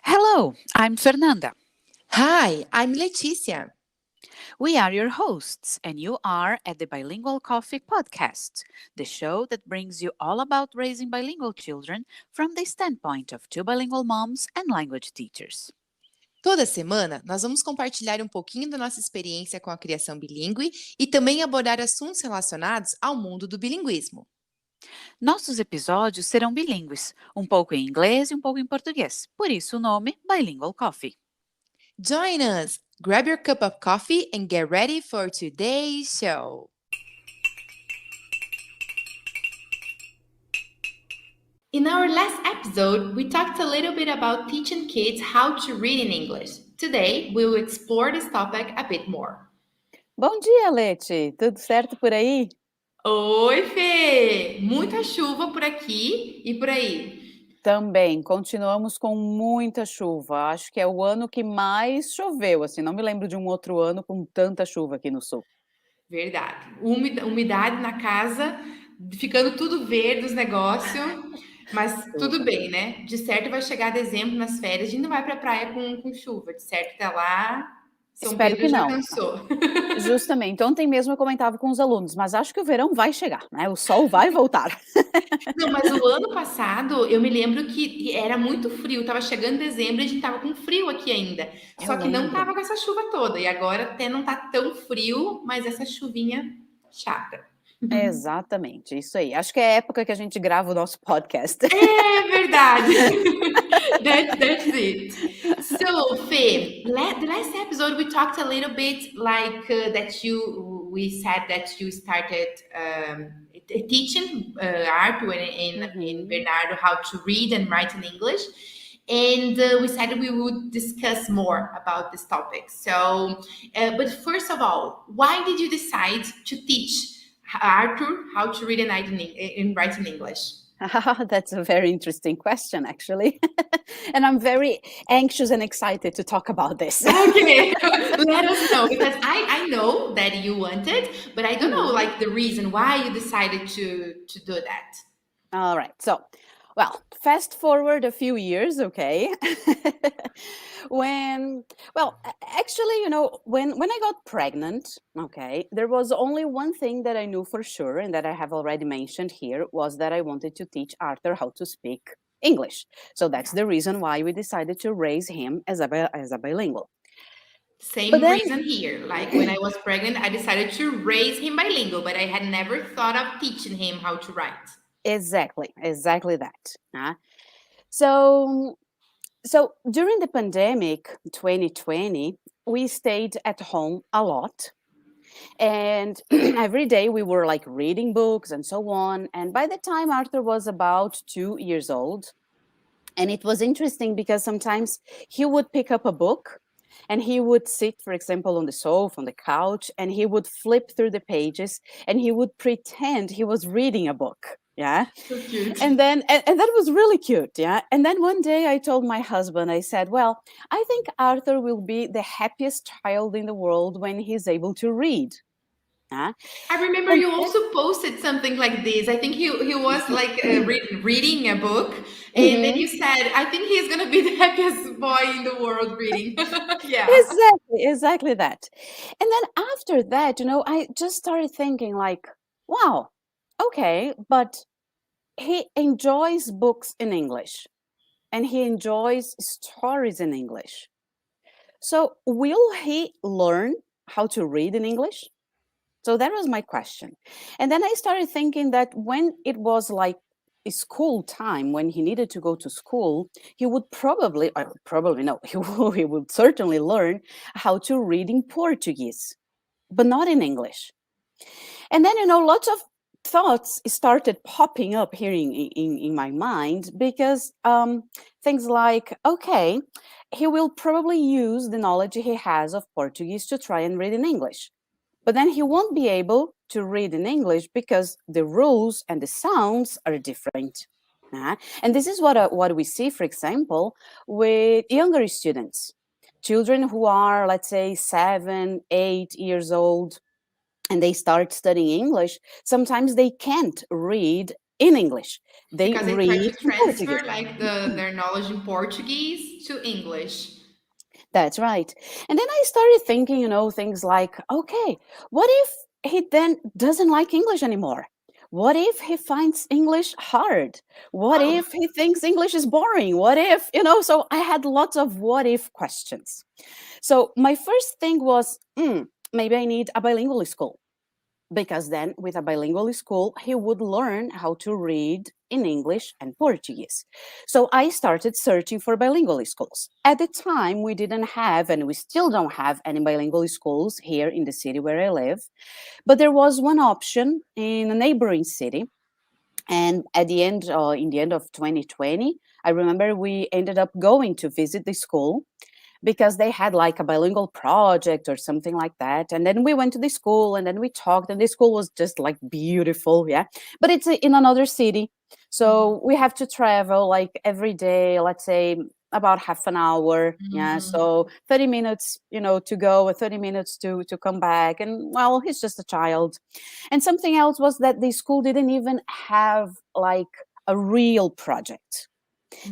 Hello, I'm Fernanda. Hi, I'm Leticia. We are your hosts, and you are at the Bilingual Coffee Podcast, the show that brings you all about raising bilingual children from the standpoint of two bilingual moms and language teachers. Toda semana nós vamos compartilhar um pouquinho da nossa experiência com a criação bilíngue e também abordar assuntos relacionados ao mundo do bilinguismo. Nossos episódios serão bilíngues, um pouco em inglês e um pouco em português, por isso o nome Bilingual Coffee. Join us! Grab your cup of coffee and get ready for today's show. In our last episode, we talked a little bit about teaching kids how to read in English. Today, we will explore this topic a bit more. Bom dia, Leti. Tudo certo por aí? Oi, Fê! Muita chuva por aqui e por aí. Também, continuamos com muita chuva. Acho que é o ano que mais choveu, assim, não me lembro de um outro ano com tanta chuva aqui no sul. Verdade. Umidade na casa, ficando tudo verde os negócios, mas tudo bem, né? De certo vai chegar dezembro nas férias, a gente não vai pra praia com chuva. De certo até lá, São Espero Pedro que já não. cansou. Justamente, ontem mesmo eu comentava com os alunos, mas acho que o verão vai chegar, né? O sol vai voltar. Não, mas o ano passado, eu me lembro que era muito frio, tava chegando dezembro e a gente tava com frio aqui ainda. Eu Só que não lembro. tava com essa chuva toda. E agora até não tá tão frio, mas essa chuvinha chata. Exatamente, isso aí. Acho que é a época que a gente grava o nosso podcast. É verdade. That's it. So, Fê, the last episode we talked a little bit like we said that you started teaching Arthur and Bernardo how to read and write in English. And we said we would discuss more about this topic. So, but first of all, why did you decide to teach Arthur how to read and write in English? That's a very interesting question, actually. And I'm very anxious and excited to talk about this. Okay, let us know, because I know that you wanted, but I don't know like the reason why you decided to do that. All right. So, well, fast forward a few years, okay? Actually, when I got pregnant, okay, there was only one thing that I knew for sure and that I have already mentioned here was that I wanted to teach Arthur how to speak English. So that's the reason why we decided to raise him as a bilingual. Same reason here. Like when I was pregnant, I decided to raise him bilingual, but I had never thought of teaching him how to write. Exactly that. So during the pandemic 2020, we stayed at home a lot. And every day we were like reading books and so on. And by the time Arthur was about 2 years old, and it was interesting because sometimes he would pick up a book and he would sit, for example, on the sofa, on the couch, and he would flip through the pages and he would pretend he was reading a book. Yeah. So cute. And then, and that was really cute. Yeah. And then one day I told my husband, I said, well, I think Arthur will be the happiest child in the world when he's able to read. I remember you also posted something like this. I think he was like reading a book, and then you said, "I think he's gonna be the happiest boy in the world reading." Yeah, Exactly that. And then after that, I just started thinking like, wow, okay, but he enjoys books in English and he enjoys stories in English. So will he learn how to read in English? So that was my question. And then I started thinking that when it was like school time, when he needed to go to school, he would he would certainly learn how to read in Portuguese, but not in English. And then, lots of thoughts started popping up here in my mind because things like, okay, he will probably use the knowledge he has of Portuguese to try and read in English. But then he won't be able to read in English because the rules and the sounds are different. And this is what we see, for example, with younger students, children who are, let's say, 7, 8 years old, and they start studying English. Sometimes they can't read in English. They Because they try read to in Portuguese. transfer like their knowledge in Portuguese to English. That's right. And then I started thinking, things like, okay, what if he then doesn't like English anymore? What if he finds English hard? What Oh. if he thinks English is boring? What if, so I had lots of what if questions. So my first thing was, maybe I need a bilingual school, because then with a bilingual school, he would learn how to read in English and Portuguese. So I started searching for bilingual schools. At the time, we didn't have, and we still don't have, any bilingual schools here in the city where I live. But there was one option in a neighboring city. And at the end, in the end of 2020, I remember we ended up going to visit the school because they had like a bilingual project or something like that. And then we went to the school and then we talked, and the school was just like beautiful. Yeah. But it's in another city. So we have to travel like every day, let's say about half an hour. Yeah. Mhm. So 30 minutes, to go, or 30 minutes to come back. And well, he's just a child. And something else was that the school didn't even have like a real project.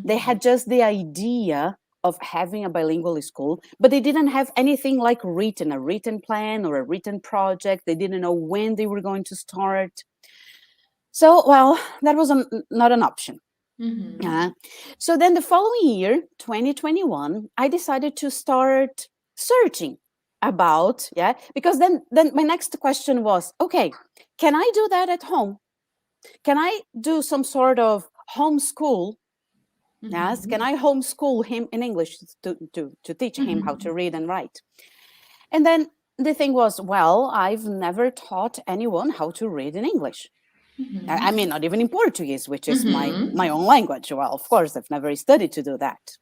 They had just the idea of having a bilingual school, but they didn't have anything like written, a written plan or a written project. They didn't know when they were going to start. So, well, that was not an option. Mhm. So then the following year, 2021, I decided to start searching about, because then my next question was, okay, can I do that at home? Can I do some sort of homeschool? Yes, can I homeschool him in English to teach him how to Mhm. read and write? And then the thing was, well, I've never taught anyone how to read in English. I Mhm. mean, not even in Portuguese, which is my Mhm. own language. Well, of course, I've never studied to do that.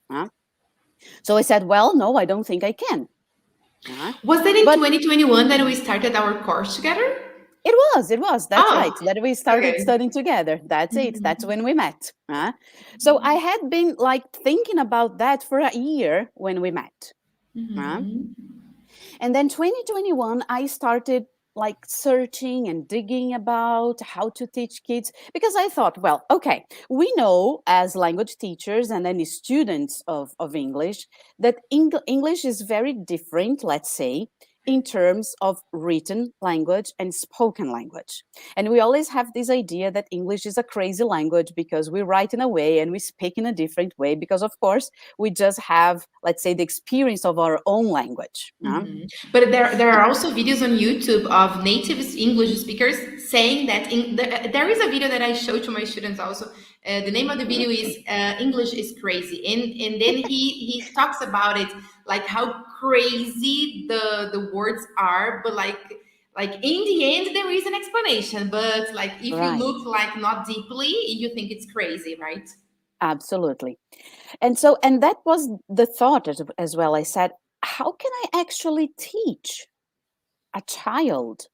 So I said, well, no, I don't think I can. Was that in But 2021 that we started our course together? it was. That's right. Oh, That we started okay. studying together. That's it. That's Mhm. when we met. So I had been like thinking about that for a year when we met. Mhm. And then 2021, I started like searching and digging about how to teach kids, because I thought, well, okay, we know as language teachers and any students of English that English is very different, let's say, in terms of written language and spoken language. And we always have this idea that English is a crazy language because we write in a way and we speak in a different way, because, of course, we just have, let's say, the experience of our own language. Mhm. But there are also videos on YouTube of native English speakers saying that there is a video that I show to my students also. The name of the video is English is crazy, and then he talks about it, like how crazy the words are, but like in the end there is an explanation, but like if you Right. look like not deeply, you think it's crazy, right? Absolutely. And that was the thought as well. I said, how can I actually teach a child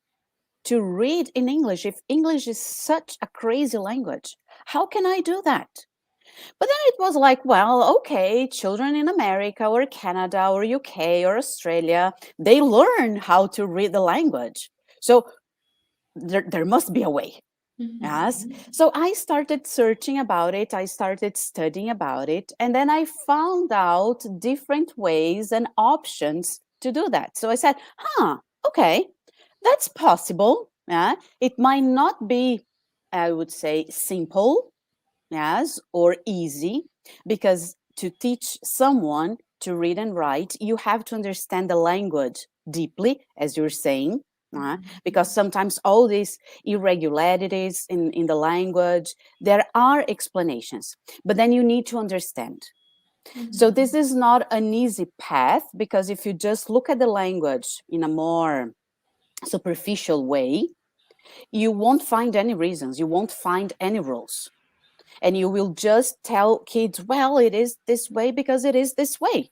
to read in English if English is such a crazy language? How can I do that? But then it was like, well, okay, children in America or Canada or UK or Australia, they learn how to read the language. So there must be a way. Yes. Mhm. So I started searching about it. I started studying about it. And then I found out different ways and options to do that. So I said, okay, that's possible. Yeah. It might not be, I would say, simple, yes, or easy, because to teach someone to read and write, you have to understand the language deeply, as you're saying, because sometimes all these irregularities in the language, there are explanations, but then you need to understand. So this is not an easy path, because if you just look at the language in a more superficial way, you won't find any reasons, you won't find any rules, and you will just tell kids, well, it is this way because it is this way.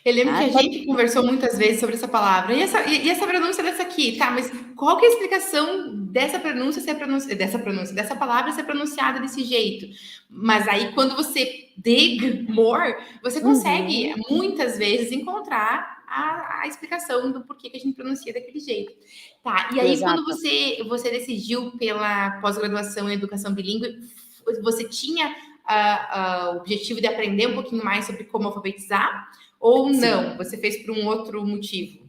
Eu lembro que né? a gente conversou muitas vezes sobre essa palavra. E essa pronúncia dessa aqui, tá? Mas qual que é a explicação dessa pronúncia ser dessa palavra ser pronunciada desse jeito? Mas aí, quando você dig more, você consegue Uhum, muitas vezes encontrar a explicação do porquê que a gente pronuncia daquele jeito. Tá, e aí quando exato. você decidiu pela pós-graduação em educação bilíngue, você tinha o objetivo de aprender um pouquinho mais sobre como alfabetizar? Ou Sim. não? Você fez por um outro motivo?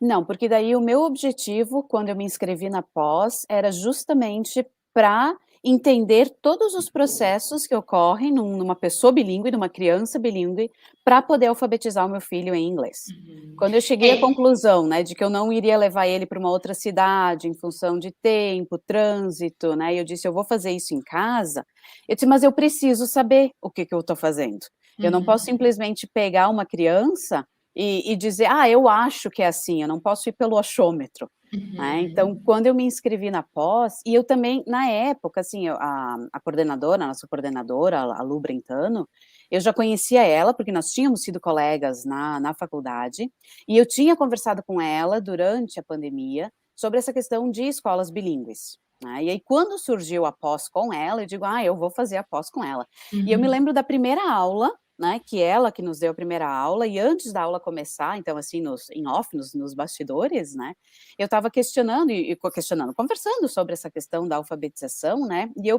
Não, porque daí o meu objetivo, quando eu me inscrevi na pós, era justamente para entender todos os processos que ocorrem numa pessoa bilíngue, numa criança bilíngue, para poder alfabetizar o meu filho em inglês. Uhum. Quando eu cheguei à É. conclusão, né, de que eu não iria levar ele para uma outra cidade em função de tempo, trânsito, né, e eu disse: "Eu vou fazer isso em casa", eu disse: "Mas eu preciso saber o que que eu estou fazendo. Eu não posso Uhum. simplesmente pegar uma criança e dizer: "Ah, eu acho que é assim", eu não posso ir pelo achômetro, né. Então, Uhum. quando eu me inscrevi na pós e eu também, na época, assim, a coordenadora, a nossa coordenadora, a Lu Brentano, eu já conhecia ela, porque nós tínhamos sido colegas na faculdade, e eu tinha conversado com ela durante a pandemia sobre essa questão de escolas bilíngues, né. E aí quando surgiu a pós com ela, eu digo: "Ah, eu vou fazer a pós com ela". E eu me Uhum. lembro da primeira aula, né, que ela que nos deu a primeira aula, e antes da aula começar, então assim, em off, nos bastidores, né, eu estava questionando questionando, conversando sobre essa questão da alfabetização, né, e eu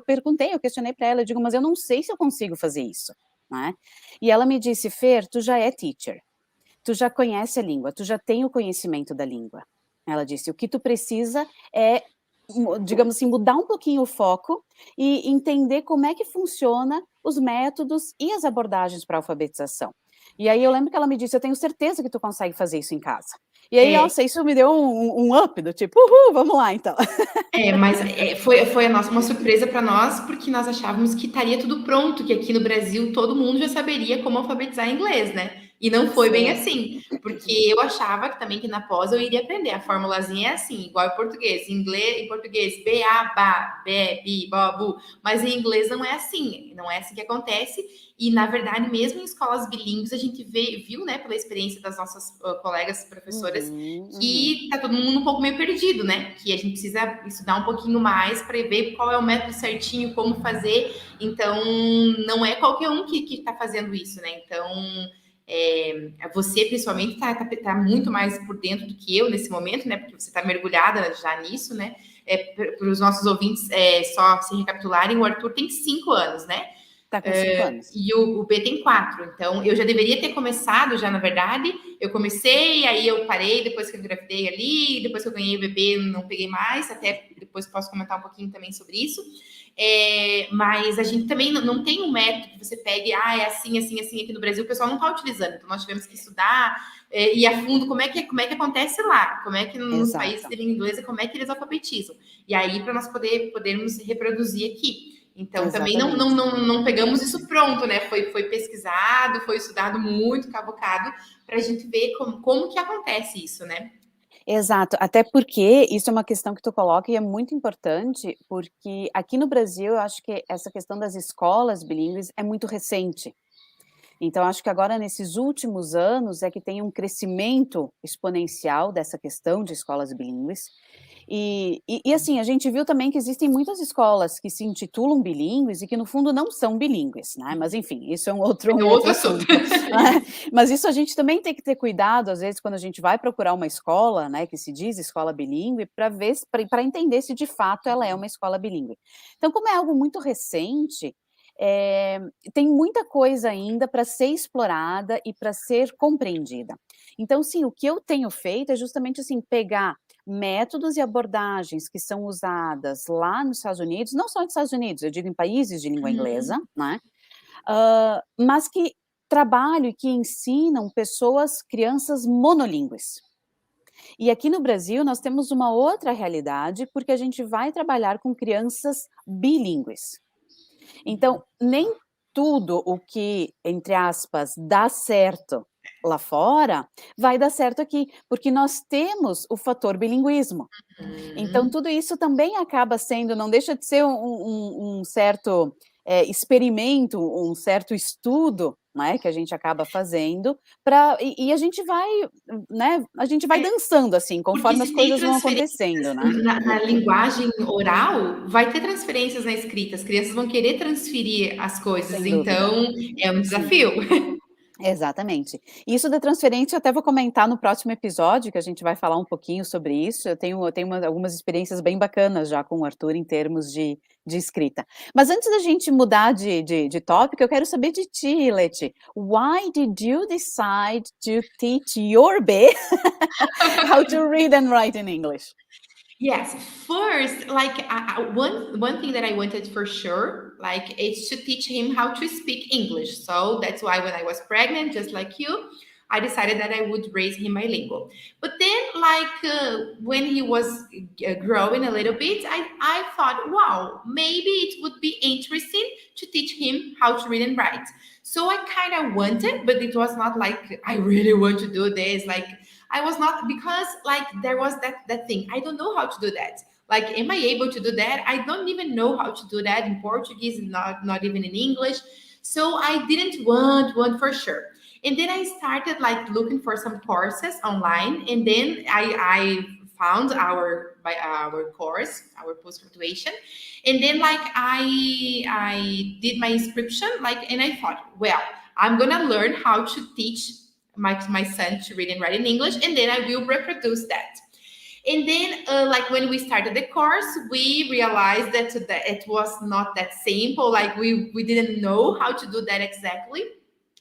questionei para ela, eu digo: "Mas eu não sei se eu consigo fazer isso", né. E ela me disse: "Fer, tu já é teacher, tu já conhece a língua, tu já tem o conhecimento da língua". Ela disse: "O que tu precisa é, digamos assim, mudar um pouquinho o foco e entender como é que funciona os métodos e as abordagens para alfabetização". E aí eu lembro que ela me disse: "Eu tenho certeza que tu consegue fazer isso em casa". E aí, É, nossa, isso me deu um up do tipo: "Uhul, vamos lá então". mas foi a nossa uma surpresa para nós, porque nós achávamos que estaria tudo pronto, que aqui no Brasil todo mundo já saberia como alfabetizar em inglês, né? E não foi bem Sim. assim, porque eu achava que também que na pós eu iria aprender. A formulazinha é assim, igual em português. Em português, B, A, ba, be, bi, bo, bu. Mas em inglês não é assim, não é assim que acontece. E, na verdade, mesmo em escolas bilíngues, a gente viu, né, pela experiência das nossas colegas professoras, Uhum, uhum. que tá todo mundo um pouco meio perdido, né? Que a gente precisa estudar um pouquinho mais para ver qual é o método certinho, como fazer. Então, não é qualquer um que tá fazendo isso, né? Então, você principalmente tá muito mais por dentro do que eu nesse momento, né? Porque você tá mergulhada já nisso, né? Para os nossos ouvintes só se recapitularem, o Arthur tem 5 anos, né? Tá com 5 anos. E o B tem 4. Então, eu já deveria ter começado, já na verdade. Eu comecei, aí eu parei depois que eu engravidei ali, depois que eu ganhei o bebê, não peguei mais. Até depois posso comentar um pouquinho também sobre isso. Mas a gente também não tem um método que você pegue, é assim, assim, assim, aqui no Brasil o pessoal não está utilizando. Então, nós tivemos que estudar e a fundo como é que acontece lá, como é que nos países Exato, de língua inglesa, como é que eles alfabetizam. E aí, para nós podermos reproduzir aqui. Então, também exatamente. não pegamos isso pronto, né? Foi pesquisado, foi estudado muito, cavocado, para a gente ver como que acontece isso, né? Exato, até porque isso é uma questão que tu coloca e é muito importante, porque aqui no Brasil eu acho que essa questão das escolas bilíngues é muito recente. Então acho que agora nesses últimos anos é que tem um crescimento exponencial dessa questão de escolas bilíngues. E assim, a gente viu também que existem muitas escolas que se intitulam bilíngues e que no fundo não são bilíngues, né, mas enfim, isso é um É outro outro assunto. assunto, né. Mas isso a gente também tem que ter cuidado, às vezes, quando a gente vai procurar uma escola, né, que se diz escola bilíngue, para ver para entender se de fato ela é uma escola bilíngue. Então, como é algo muito recente, eh, tem muita coisa ainda para ser explorada e para ser compreendida. Então, sim, o que eu tenho feito é justamente, assim, pegar métodos e abordagens que são usadas lá nos Estados Unidos, não só nos Estados Unidos, eu digo em países de língua inglesa, Uhum. né, mas que trabalham e que ensinam pessoas, crianças monolíngues. E aqui no Brasil nós temos uma outra realidade, porque a gente vai trabalhar com crianças bilíngues. Então, nem tudo o que, entre aspas, dá certo lá fora, vai dar certo aqui, porque nós temos o fator bilinguismo. Então Uhum. tudo isso também acaba sendo, não deixa de ser um certo, experimento, um certo estudo, né, que a gente acaba fazendo, e a gente vai, né, a gente vai É, dançando, assim, porque conforme as se tem coisas vão transferências acontecendo, né. na linguagem oral, vai ter transferências na escrita. As crianças vão querer transferir as coisas, Sem dúvida, então é um sim. desafio. Exatamente. Isso da transferência eu até vou comentar no próximo episódio, que a gente vai falar um pouquinho sobre isso. Eu tenho algumas experiências bem bacanas já com o Arthur em termos de escrita. Mas antes da gente mudar de tópico, eu quero saber de ti, Leti. Why did you decide to teach your B how to read and write in English? Yes, first, like one thing that I wanted for sure, like is to teach him how to speak English. So that's why when I was pregnant, just like you, I decided that I would raise him bilingual. But then, when he was growing a little bit, I thought, wow, maybe it would be interesting to teach him how to read and write. So I kind of wanted, but it was not like I really want to do this. Like I was not, because like there was that thing. I don't know how to do that. Like, am I able to do that? I don't even know how to do that in Portuguese, not even in English. So I didn't want one for sure. And then I started like looking for some courses online, and then I found our course, our post graduation, and then like I did my inscription, like, and I thought, well, I'm gonna learn how to teach my son to read and write in English, and then I will reproduce that. And then, like when we started the course, we realized that it was not that simple. Like we didn't know how to do that exactly.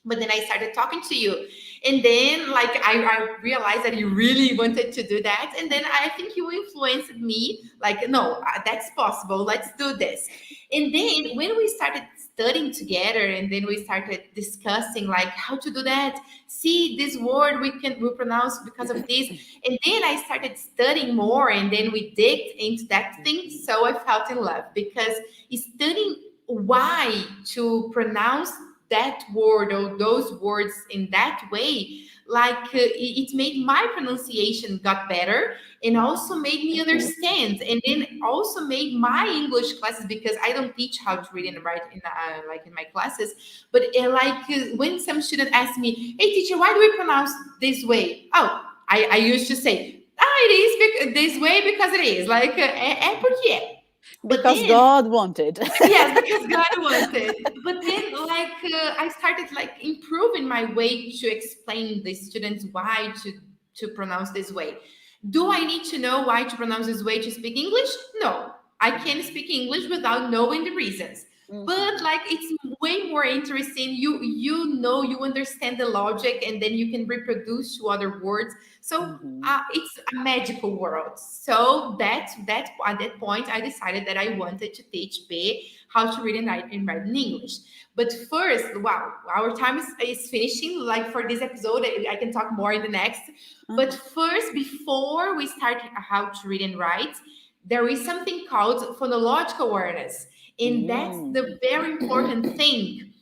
But then I started talking to you, and then like I realized that you really wanted to do that, and then I think you influenced me. Like, no, that's possible. Let's do this. And then when we started studying together, and then we started discussing like how to do that, see this word we pronounce because of this, and then I started studying more, and then we digged into that thing. So I felt in love, because studying why to pronounce that word or those words in that way, like it made my pronunciation got better, and also made me understand, and then also made my English classes, because I don't teach how to read and write in like in my classes, but when some student asks me, hey teacher, why do we pronounce this way? Oh, I used to say, it is this way because it is, like é porque é. But Because then, God wanted. yes, because God wanted. But then, I started like improving my way to explain the students why to pronounce this way. Do I need to know why to pronounce this way to speak English? No, I can speak English without knowing the reasons. But like it's way more interesting. You understand the logic, and then you can reproduce to other words. So it's a magical world. So that at that point, I decided that I wanted to teach B how to read and write in English. But first, wow, our time is finishing. Like for this episode, I can talk more in the next. But first, before we start how to read and write, there is something called phonological awareness. And that's the very important thing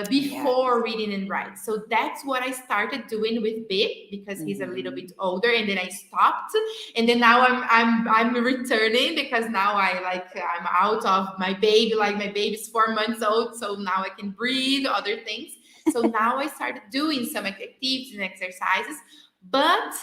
before reading and write. So that's what I started doing with B, because he's a little bit older, and then I stopped, and then now I'm returning, because now I'm out of my baby. Like my baby's 4 months old, so now I can breathe, other things. So now I started doing some activities and exercises, but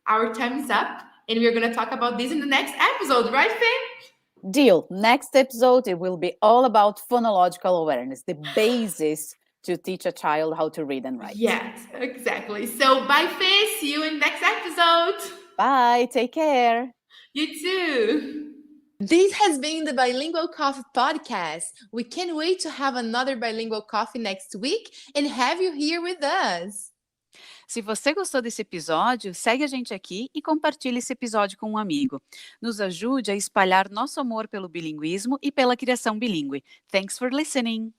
our time is up, and we're gonna talk about this in the next episode, right, Faye? Deal. Next episode, it will be all about phonological awareness, the basis to teach a child how to read and write. Yes, exactly. So bye, Faye. See you in next episode. Bye. Take care. You too. This has been the Bilingual Coffee Podcast. We can't wait to have another Bilingual Coffee next week and have you here with us. Se você gostou desse episódio, segue a gente aqui e compartilhe esse episódio com um amigo. Nos ajude a espalhar nosso amor pelo bilinguismo e pela criação bilíngue. Thanks for listening!